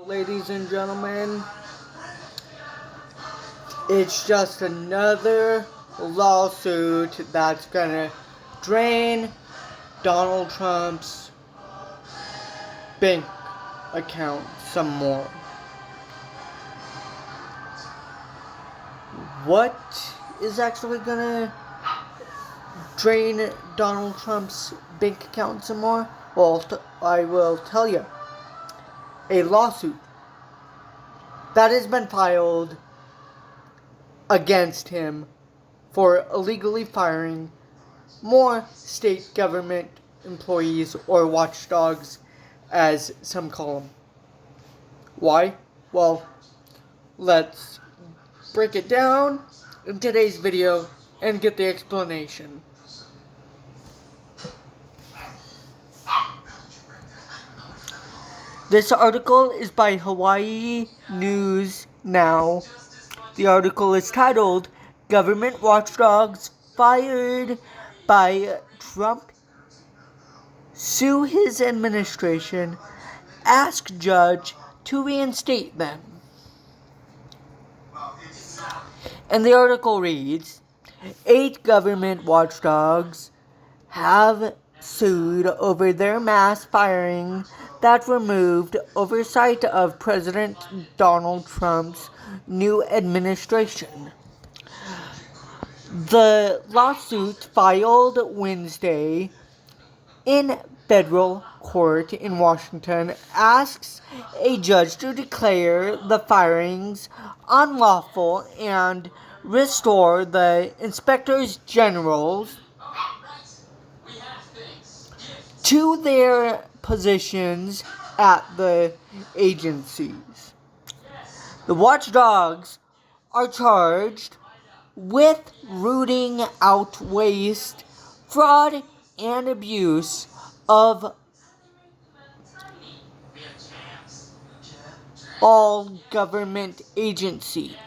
Ladies and gentlemen, it's just another lawsuit that's gonna drain Donald Trump's bank account some more. What is actually gonna drain Donald Trump's bank account some more? Well, I will tell you. A lawsuit that has been filed against him for illegally firing more state government employees, or watchdogs as some call them. Why? Well, let's break it down in today's video and get the explanation. This article is by Hawaii News Now. The article is titled, "Government Watchdogs Fired by Trump Sue His Administration, Ask Judge to Reinstate Them." And the article reads, 8 government watchdogs have sued over their mass firing that removed oversight of President Donald Trump's new administration. The lawsuit, filed Wednesday in federal court in Washington, asks a judge to declare the firings unlawful and restore the inspectors general to their positions at the agencies. The watchdogs are charged with rooting out waste, fraud, and abuse of all government agencies.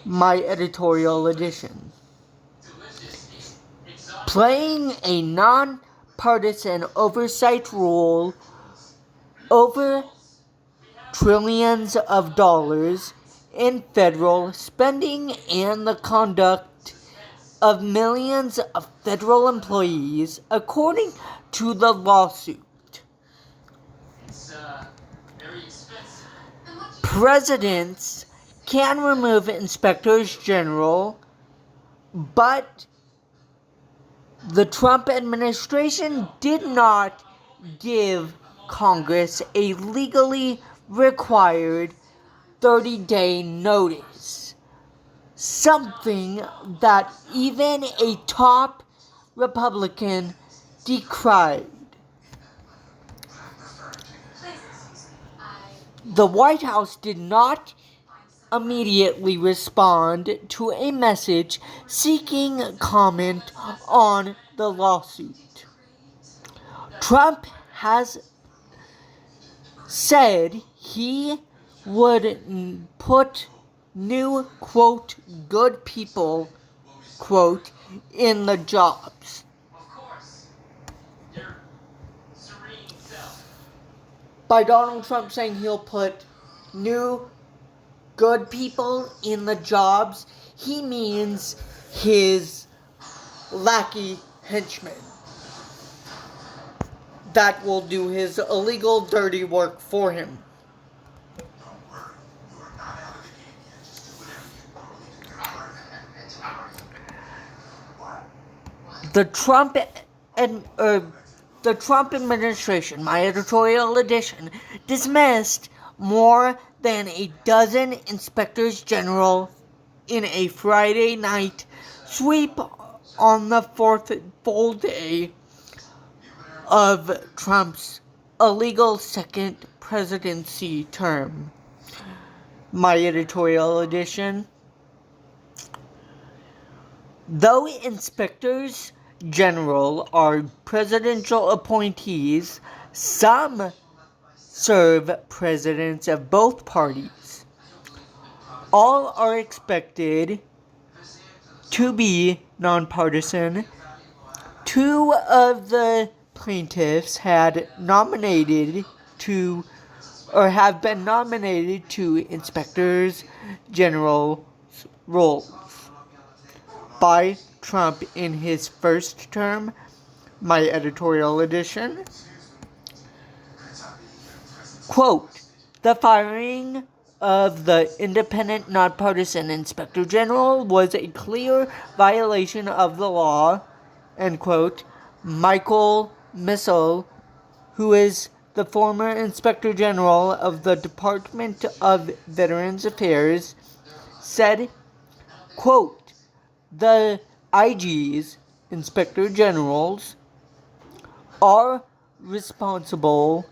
My editorial edition. Playing a non-partisan oversight role over trillions of dollars in federal spending and the conduct of millions of federal employees, according to the lawsuit. Presidents can remove inspectors general, but the Trump administration did not give Congress a legally required 30-day notice, something that even a top Republican decried. The White House did not immediately respond to a message seeking comment on the lawsuit. Trump has said he would put new, quote, good people, quote, in the jobs. By Donald Trump saying he'll put new, good people in the jobs, he means his lackey henchmen that will do his illegal, dirty work for him. The Trump administration, my editorial edition, dismissed more than a dozen inspectors general in a Friday night sweep on the fourth full day of Trump's illegal second presidency term. My editorial edition. Though inspectors general are presidential appointees, some serve presidents of both parties. All are expected to be nonpartisan. Two of the plaintiffs had nominated to or have been nominated to inspectors general roles by Trump in his first term. My editorial edition. Quote, the firing of the independent nonpartisan inspector general was a clear violation of the law, end quote. Michael Missel, who is the former inspector general of the Department of Veterans Affairs, said, quote, the IGs, inspector generals, are responsible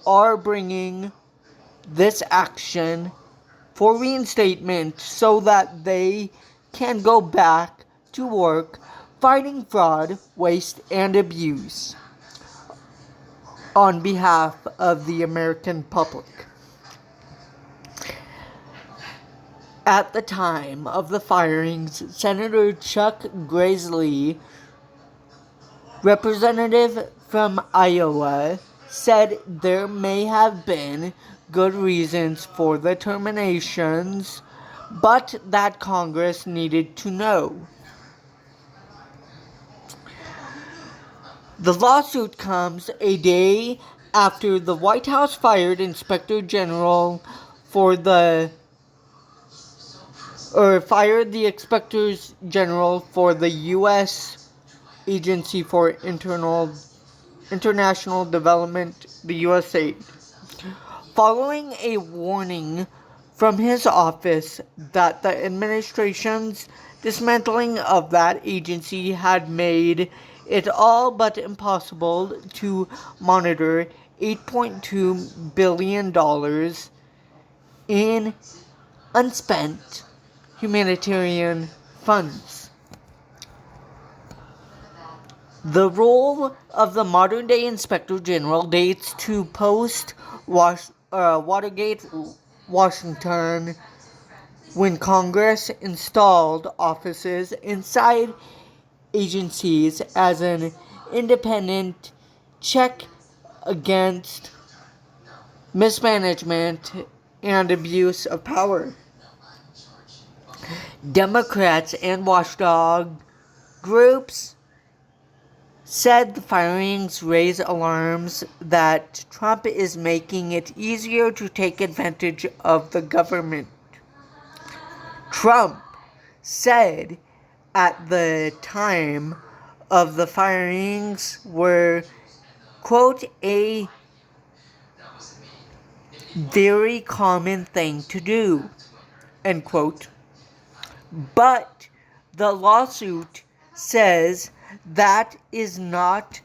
are bringing this action for reinstatement so that they can go back to work fighting fraud, waste, and abuse on behalf of the American public. At the time of the firings, Senator Chuck Grassley, representative from Iowa, said there may have been good reasons for the terminations, but that Congress needed to know. The lawsuit comes a day after the White House fired Inspector General fired the Inspectors General for the U.S. Agency for International Development, the USAID, following a warning from his office that the administration's dismantling of that agency had made it all but impossible to monitor $8.2 billion in unspent humanitarian funds. The role of the modern-day Inspector General dates to post-Watergate Washington, when Congress installed offices inside agencies as an independent check against mismanagement and abuse of power. Democrats and watchdog groups said the firings raise alarms that Trump is making it easier to take advantage of the government. Trump said at the time of the firings were, quote, a very common thing to do, end quote. But the lawsuit says that is not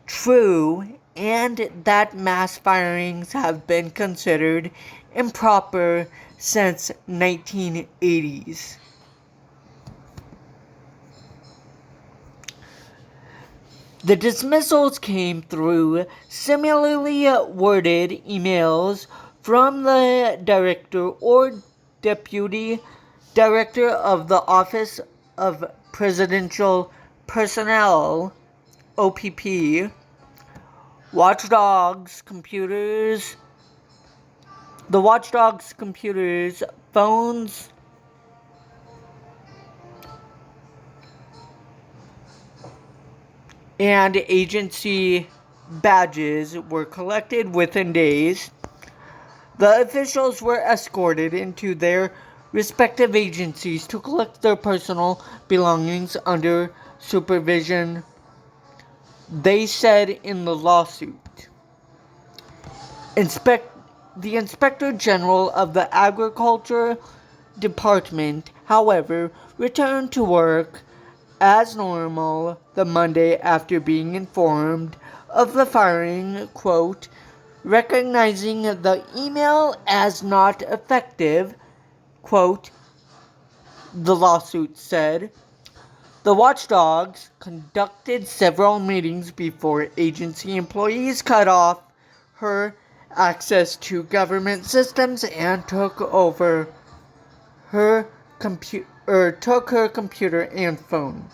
true and that mass firings have been considered improper since 1980s. The dismissals came through similarly worded emails from the director or deputy director of the Office of Presidential Personnel, OPP, Watchdogs computers, the Watchdogs computers, phones, and agency badges were collected within days. The officials were escorted into their respective agencies to collect their personal belongings under supervision, they said in the lawsuit. The Inspector General of the Agriculture Department, however, returned to work as normal the Monday after being informed of the firing, quote, recognizing the email as not effective, quote, the lawsuit said. The watchdogs conducted several meetings before agency employees cut off her access to government systems and took over her took her computer and phone.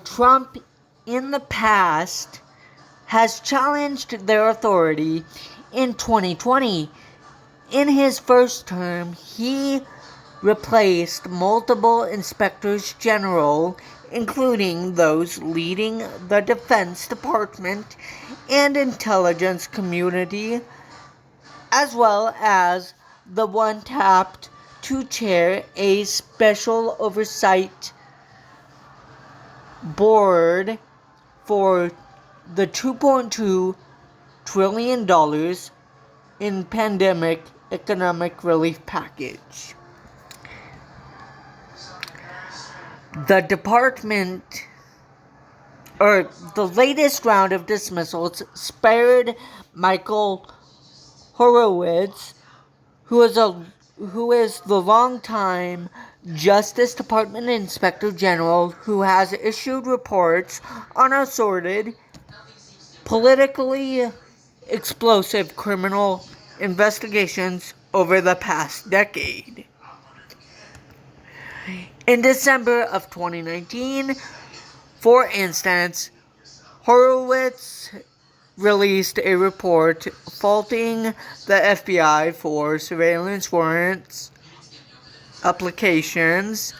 Trump in the past has challenged their authority. In 2020, in his first term, he replaced multiple inspectors general, including those leading the Defense Department and intelligence community, as well as the one tapped to chair a special oversight board for the $2.2 trillion in pandemic economic relief package. The latest round of dismissals spared Michael Horowitz, who is the longtime Justice Department Inspector General, who has issued reports on assorted, politically explosive criminal investigations over the past decade. In December of 2019, for instance, Horowitz released a report faulting the FBI for surveillance warrants applications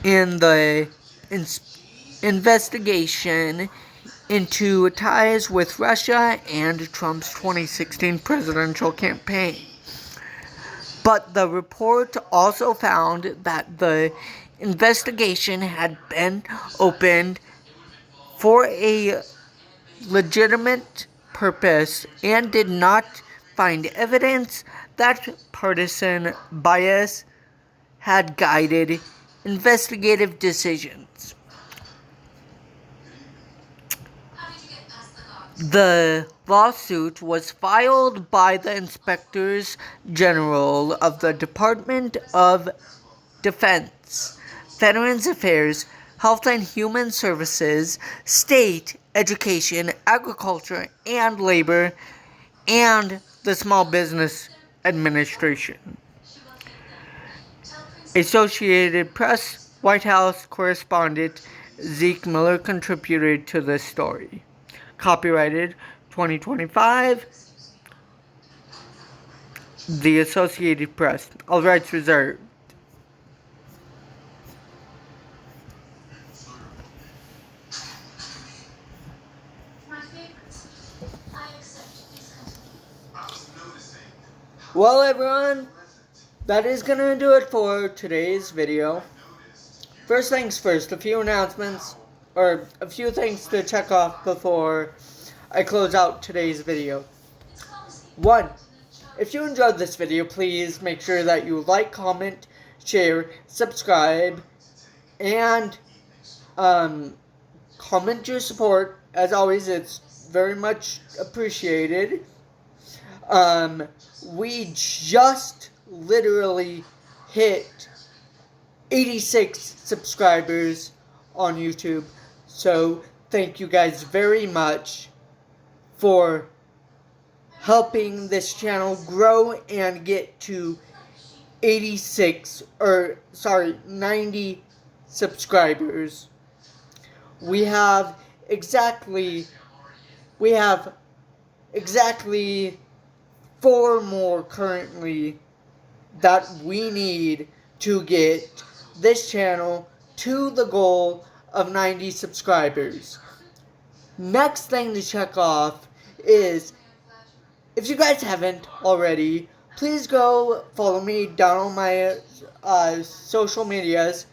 in the investigation into ties with Russia and Trump's 2016 presidential campaign. But the report also found that the investigation had been opened for a legitimate purpose and did not find evidence that partisan bias had guided investigative decisions. The lawsuit was filed by the Inspectors General of the Department of Defense, Veterans Affairs, Health and Human Services, State, Education, Agriculture, and Labor, and the Small Business Administration. Associated Press White House correspondent Zeke Miller contributed to this story. Copyrighted 2025. The Associated Press. All rights reserved. Well, everyone, that is going to do it for today's video. First things first, a few announcements, or a few things to check off before I close out today's video. 1. If you enjoyed this video, please make sure that you like, comment, share, subscribe, and comment your support. As always, it's very much appreciated. We just literally hit 86 subscribers on YouTube. So thank you guys very much for helping this channel grow and get to 90 subscribers. We have exactly 4 more currently that we need to get this channel to the goal of 90 subscribers. Next thing to check off is, if you guys haven't already, please go follow me down on my social medias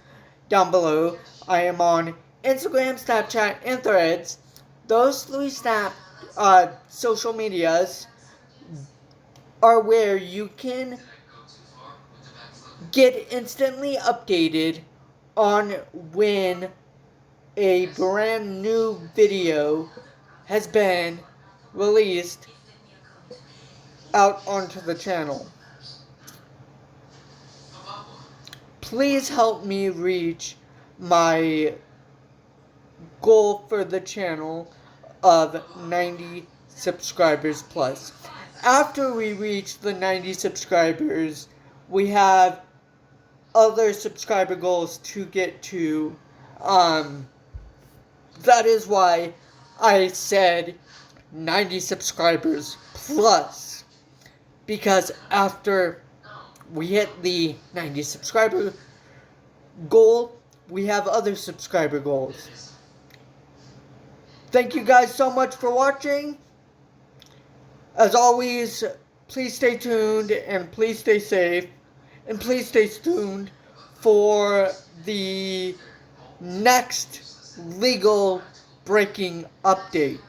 down below. I am on Instagram, Snapchat, and Threads. Those 3 social medias are where you can get instantly updated on when a brand new video has been released out onto the channel. Please help me reach my goal for the channel of 90 subscribers plus. after we reach the 90 subscribers, we have other subscriber goals to get to. That is why I said 90 subscribers plus. Because after we hit the 90 subscriber goal, we have other subscriber goals. Thank you guys so much for watching. As always, please stay tuned and please stay safe. And please stay tuned for the next legal breaking update.